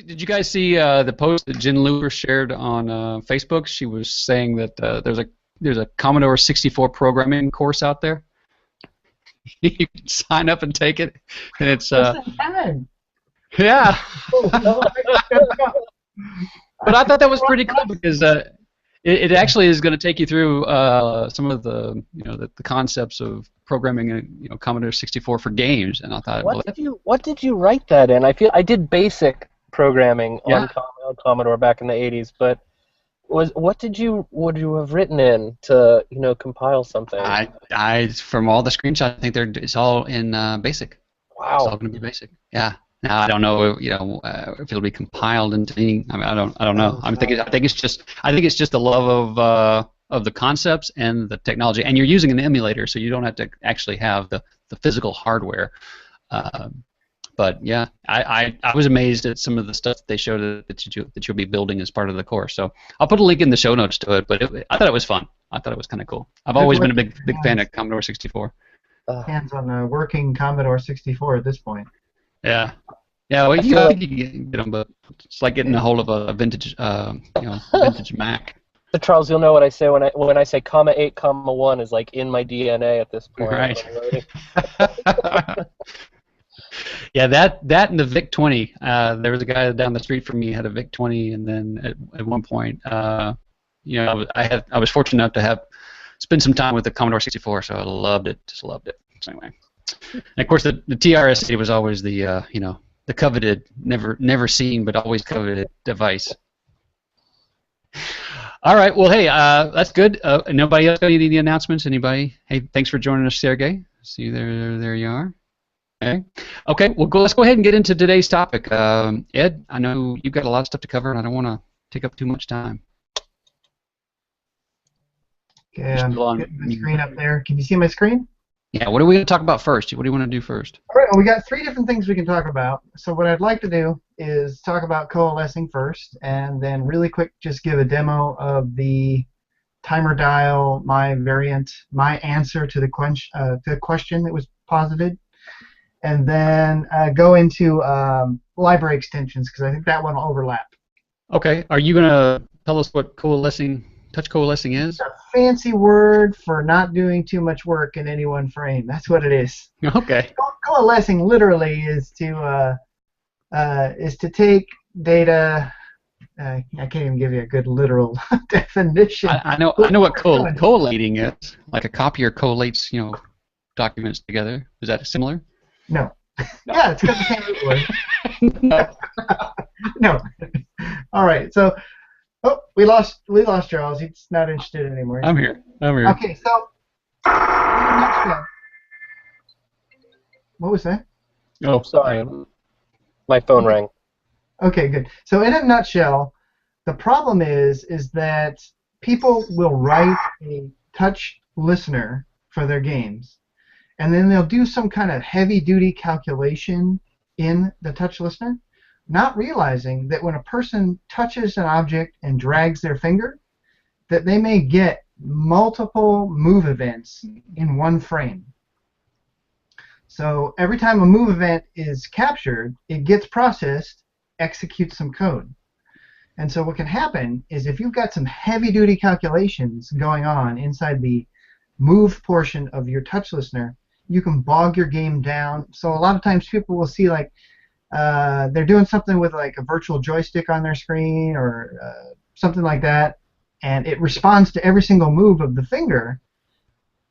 Did you guys see the post that Jen Looper shared on Facebook? She was saying that there's a Commodore 64 programming course out there. You can sign up and take it, and it's yeah. But I thought that was pretty cool because it actually is going to take you through some of the the concepts of programming Commodore 64 for games, and I thought what did you write that in? I did basic programming Yeah. on Commodore back in the 80s, but what would you have written in to compile something? I from all the screenshots, I think it's all in basic. Wow. It's all going to be basic. Yeah. Now I don't know, if it'll be compiled into anything. I mean, I don't know. I think it's just the love of the concepts and the technology, and you're using an emulator, so you don't have to actually have the physical hardware. But yeah, I was amazed at some of the stuff that they showed that you'll be building as part of the course. So I'll put a link in the show notes to it. But I thought it was fun. I thought it was kind of cool. I've always been a big fan of Commodore 64. Hands on a working Commodore 64 at this point. Yeah. Yeah, well, you can get them, but it's like getting a hold of a vintage, vintage Mac. But Charles, you'll know what I say when I say comma 8, comma 1 is like in my DNA at this point. Right. Yeah, that and the VIC-20. There was a guy down the street from me had a VIC-20, and then at one point, I was fortunate enough to spend some time with the Commodore 64, so I loved it, just loved it. So anyway, and of course the TRS-80 was always the the coveted, never seen but always coveted device. All right, well, hey, that's good. Nobody else got any announcements? Anybody? Hey, thanks for joining us, Sergey. See you there you are. Okay, well, let's go ahead and get into today's topic. Ed, I know you've got a lot of stuff to cover, and I don't want to take up too much time. Okay, I'm getting the screen up there. Can you see my screen? Yeah, what are we going to talk about first? What do you want to do first? All right, well, we got 3 different things we can talk about. So what I'd like to do is talk about coalescing first, and then really quick just give a demo of the timer dial, my answer to the question that was posited, and then go into library extensions, because I think that one will overlap. Okay, are you going to tell us what touch coalescing is? It's a fancy word for not doing too much work in any one frame. That's what it is. Okay. Coalescing literally is to take data. I can't even give you a good literal definition. I know what collating is. Like a copier collates, documents together. Is that similar? No. Yeah, it's got the same root word. No. No. All right. So, we lost Charles. He's not interested anymore. I'm here. Okay. So, what was that? Oh, sorry. My phone rang. Okay, good. So in a nutshell, the problem is that people will write a touch listener for their games, and then they'll do some kind of heavy-duty calculation in the touch listener, not realizing that when a person touches an object and drags their finger, that they may get multiple move events in one frame. So every time a move event is captured, it gets processed, executes some code. And so what can happen is if you've got some heavy-duty calculations going on inside the move portion of your touch listener, you can bog your game down. So a lot of times people will see like they're doing something with like a virtual joystick on their screen or something like that, and it responds to every single move of the finger,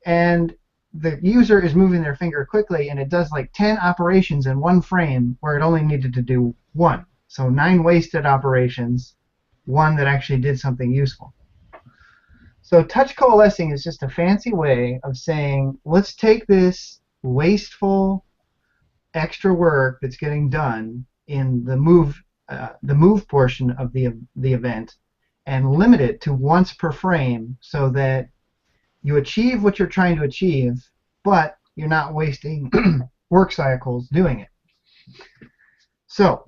and the user is moving their finger quickly, and it does like 10 operations in one frame where it only needed to do 1. So 9 wasted operations, 1 that actually did something useful. So touch coalescing is just a fancy way of saying, let's take this wasteful extra work that's getting done in the move portion of the event and limit it to once per frame so that you achieve what you're trying to achieve, but you're not wasting work cycles doing it. So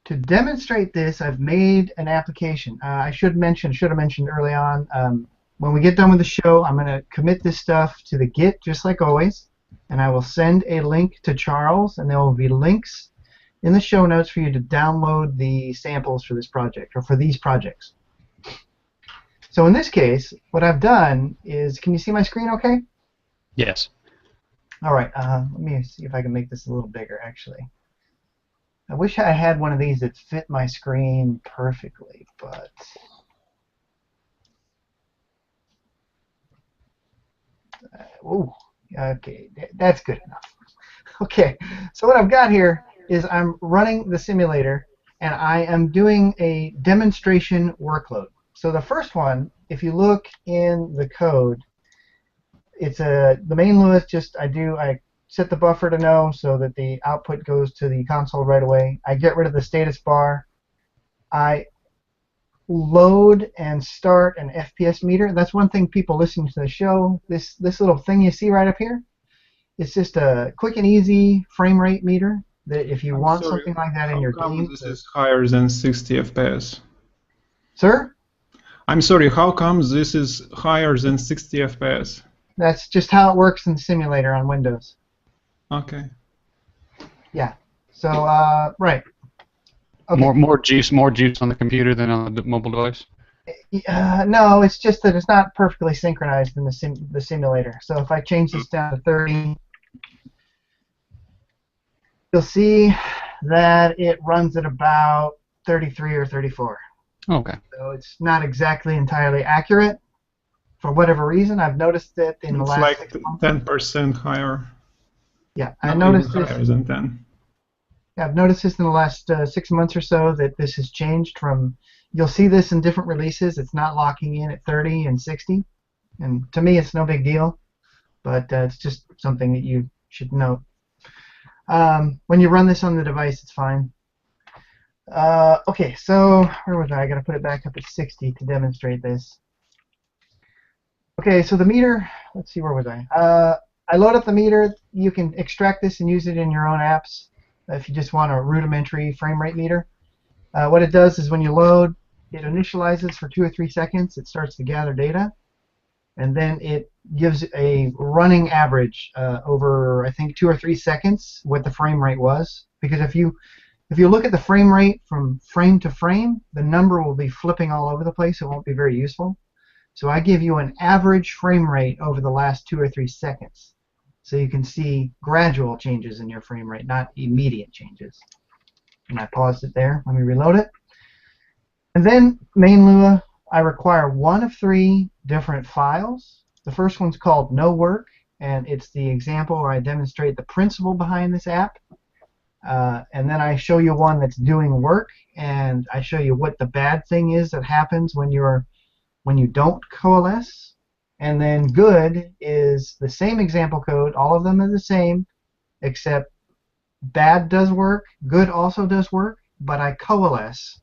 to demonstrate this, I've made an application. I should have mentioned early on, when we get done with the show, I'm going to commit this stuff to the Git, just like always, and I will send a link to Charles, and there will be links in the show notes for you to download the samples for this project, or for these projects. So in this case, what I've done is, can you see my screen okay? Yes. All right, let me see if I can make this a little bigger, actually. I wish I had one of these that fit my screen perfectly, but... ooh, okay, that's good enough. Okay, so what I've got here is I'm running the simulator, and I am doing a demonstration workload. So the first one, if you look in the code, it's the main Lua. I set the buffer to no so that the output goes to the console right away. I get rid of the status bar. I load and start an FPS meter. That's one thing people listening to the show. This little thing you see right up here, it's just a quick and easy frame rate meter that if you want something like that in your game. This is higher than 60 FPS. Sir? I'm sorry, how comes this is higher than 60 FPS? That's just how it works in the simulator on Windows. Okay. Yeah. So, right. Okay. More juice on the computer than on the mobile device? No, it's just that it's not perfectly synchronized in the simulator. So if I change this down to 30, you'll see that it runs at about 33 or 34. Okay. So it's not exactly entirely accurate. For whatever reason, I've noticed it in the last like 6 months. 10% higher. Yeah, I Not noticed even this. higher than 10. Yeah, I've noticed this in the last 6 months or so, that this has changed from. You'll see this in different releases. It's not locking in at 30 and 60, and to me, it's no big deal. But it's just something that you should note. When you run this on the device, it's fine. Okay, so where was I? I got to put it back up at 60 to demonstrate this. Okay, so the meter. Let's see, where was I? I load up the meter. You can extract this and use it in your own apps if you just want a rudimentary frame rate meter. What it does is when you load, it initializes for 2 or 3 seconds. It starts to gather data, and then it gives a running average over, I think, 2 or 3 seconds what the frame rate was. Because if you look at the frame rate from frame to frame, the number will be flipping all over the place. It won't be very useful. So I give you an average frame rate over the last 2 or 3 seconds. So you can see gradual changes in your frame rate, not immediate changes. And I paused it there. Let me reload it. And then, main Lua, I require 1 of 3 different files. The first one's called No Work, and it's the example where I demonstrate the principle behind this app. And then I show you one that's doing work, and I show you what the bad thing is that happens when you don't coalesce. And then good is the same example code. All of them are the same, except bad does work, good also does work, but I coalesce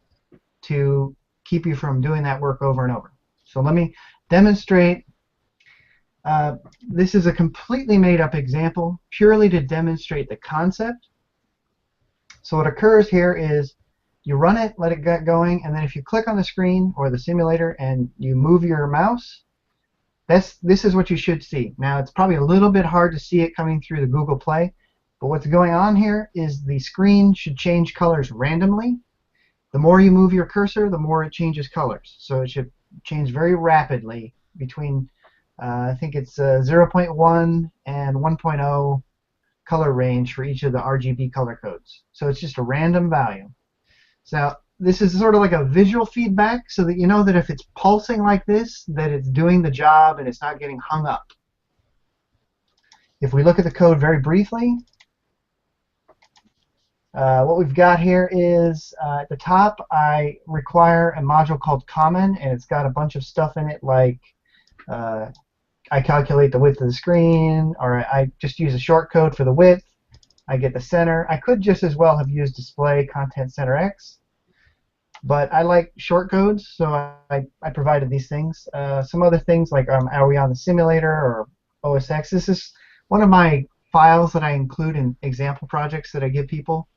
to keep you from doing that work over and over. So let me demonstrate. This is a completely made-up example, purely to demonstrate the concept. So what occurs here is you run it, let it get going, and then if you click on the screen or the simulator and you move your mouse, this is what you should see. Now, it's probably a little bit hard to see it coming through the Google Play, but what's going on here is the screen should change colors randomly. The more you move your cursor, the more it changes colors. So it should change very rapidly between, I think it's 0.1 and 1.0 color range for each of the RGB color codes. So it's just a random value. So this is sort of like a visual feedback so that you know that if it's pulsing like this, that it's doing the job and it's not getting hung up. If we look at the code very briefly, what we've got here is at the top I require a module called common, and it's got a bunch of stuff in it like I calculate the width of the screen, or I just use a short code for the width. I get the center. I could just as well have used display content center X, but I like short codes, so I provided these things. Some other things like are we on the simulator or OS X? This is one of my files that I include in example projects that I give people,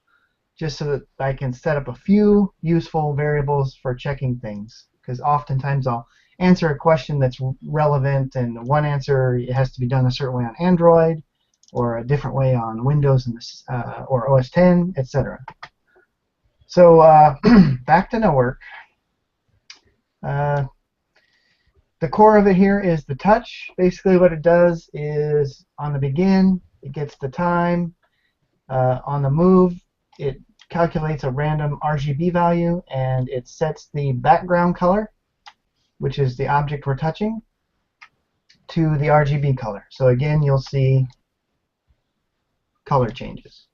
just so that I can set up a few useful variables for checking things, because oftentimes I'll answer a question that's relevant, and one answer it has to be done a certain way on Android, or a different way on Windows and or OS X, etc. So back to no work. The core of it here is the touch. Basically what it does is on the begin, it gets the time. On the move, it calculates a random RGB value and it sets the background color, which is the object we're touching, to the RGB color. So again, you'll see color changes.